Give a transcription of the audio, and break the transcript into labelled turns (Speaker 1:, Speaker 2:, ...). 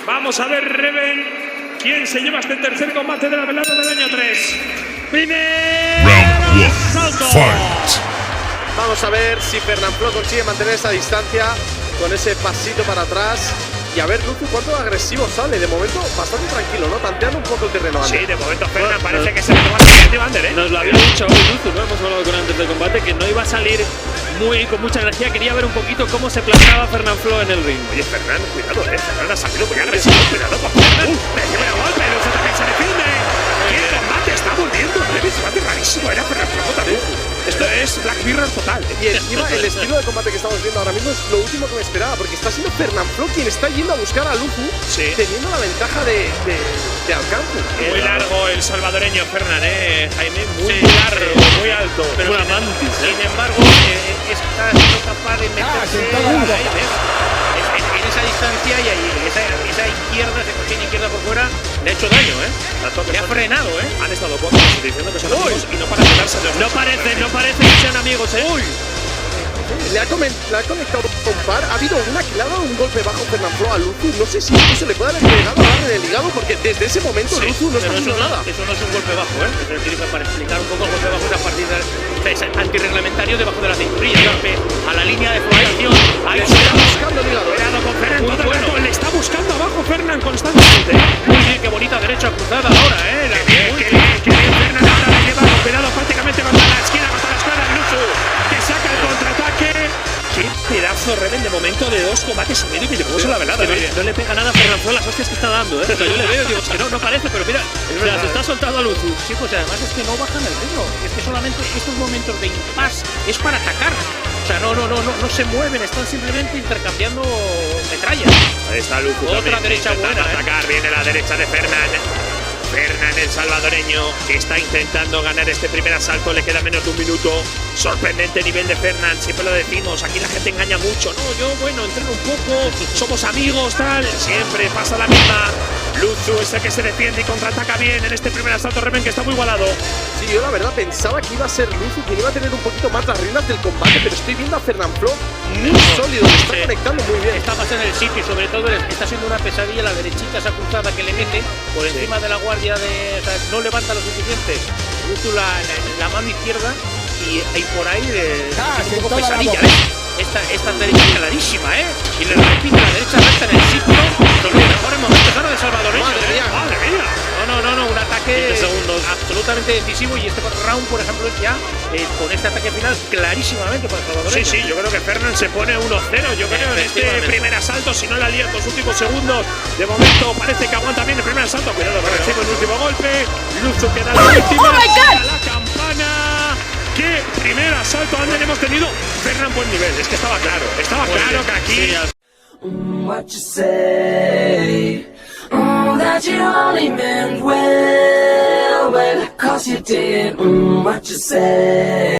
Speaker 1: Vamos a ver, Reven, quién se lleva este tercer combate de la velada del año 3.
Speaker 2: Round 1. Fight.
Speaker 3: Vamos a ver si Fernanfloo consigue mantener esa distancia con ese pasito para atrás. Y a ver, Luzu, cuánto agresivo sale. De momento, bastante tranquilo, ¿no? Tanteando un poco el terreno.
Speaker 1: Sí, de momento Fernan parece que se le toma la iniciativa Ander, ¿eh?
Speaker 4: Nos lo había dicho hoy Luzu, ¿no? Hemos hablado con él antes del combate que no iba a salir con mucha energía. Quería ver un poquito cómo se plantaba Fernanfloo en el ring.
Speaker 1: Oye, Fernan, cuidado, Fernan ha salido muy agresivo. Cuidado con Fernan. Recibe el golpe, Luzu también se defiende. ¿Qué combate está volviendo? Ese combate rarísimo era Fernanfloo también. Esto es Black Mirror total.
Speaker 3: Y encima el estilo de combate que estamos viendo ahora mismo es lo último que me esperaba, porque está siendo Fernanfloo quien está yendo a buscar a Luzu, teniendo la ventaja de alcance.
Speaker 1: Muy largo el salvadoreño Fernan, Jaime, muy largo, muy alto.
Speaker 4: Pero una mantis,
Speaker 5: sin embargo, está siendo capaz de meterse en esa distancia y ahí, esa izquierda, esa cocina izquierda por fuera, le ha hecho daño, Le ha frenado,
Speaker 1: Han estado pocos diciendo que son amigos y no para quedarse de
Speaker 4: No parece que sean amigos,
Speaker 3: Le ha conectado con par. Ha habido una que le ha dado un golpe bajo Fernanfloo a Luzu. No sé si incluso le puede haber pegado a darle el hígado, porque desde ese momento Luzu no está haciendo nada.
Speaker 5: Eso no es un golpe bajo, Es decir, para explicar un poco el golpe bajo es a partir de es antirreglamentario debajo de la cinturilla, golpe a la línea de flotación. Ahí
Speaker 3: se está buscando el hígado.
Speaker 1: Cuidado con Fernan, todo el rato le está buscando abajo Fernan constantemente.
Speaker 5: Muy bien, qué bonita derecha cruzada ahora,
Speaker 1: Qué bien Fernan ahora le lleva cuidado prácticamente contra la esquina de Luzu, que saca el contraataque. Qué pedazo Reven de momento de 2 combates y medio que llevamos a la velada.
Speaker 4: No le pega nada a Fernanfloo las hostias que está dando, O sea, yo le veo y digo, es que no parece, pero mira, se está soltando a Luzu.
Speaker 5: Sí, pues además es que no bajan el ritmo. Es que solamente estos momentos de impasse es para atacar. O sea, no se mueven, están simplemente intercambiando metrallas.
Speaker 1: Ahí está Luzu.
Speaker 5: Otra derecha buena,
Speaker 1: atacar, viene la derecha de Fernan. Fernan, el salvadoreño, que está intentando ganar este primer asalto, le queda menos de 1 minuto. Sorprendente nivel de Fernan, siempre lo decimos, aquí la gente engaña mucho. No, yo, entreno un poco, somos amigos, tal. Siempre pasa la misma. Luzu es el que se defiende y contraataca bien en este primer asalto, Reven, que está muy igualado.
Speaker 3: Sí, yo la verdad pensaba que iba a ser Luzu quien iba a tener un poquito más las riendas del combate, pero estoy viendo a Fernanfloo muy sólido, le está conectando muy bien.
Speaker 5: Está más en el sitio y sobre todo está siendo una pesadilla la derechita esa cruzada que le mete por encima de la guardia o sea, no levanta lo suficiente. Luzu la mano izquierda y por ahí un poco pesadilla, Esta derecha clarísima, y le repite la derecha recta en el sitio. Son los mejores momentos ahora de salvadoreño.
Speaker 1: Madre mía.
Speaker 5: No, un ataque absolutamente decisivo y este round, por ejemplo, es ya con este ataque final clarísimamente para el salvadoreño.
Speaker 1: Sí, yo creo que Fernan se pone 1-0. Yo creo en este primer asalto, si no la lía en los últimos segundos, de momento parece que aguanta bien el primer asalto. Cuidado que recibe el último golpe. Luzu queda la última. A la campana. ¡Qué primer asalto Ander hemos tenido! Fernan buen nivel, es que estaba claro que aquí…
Speaker 6: What you say? That you only meant well, 'cause you did. What you say?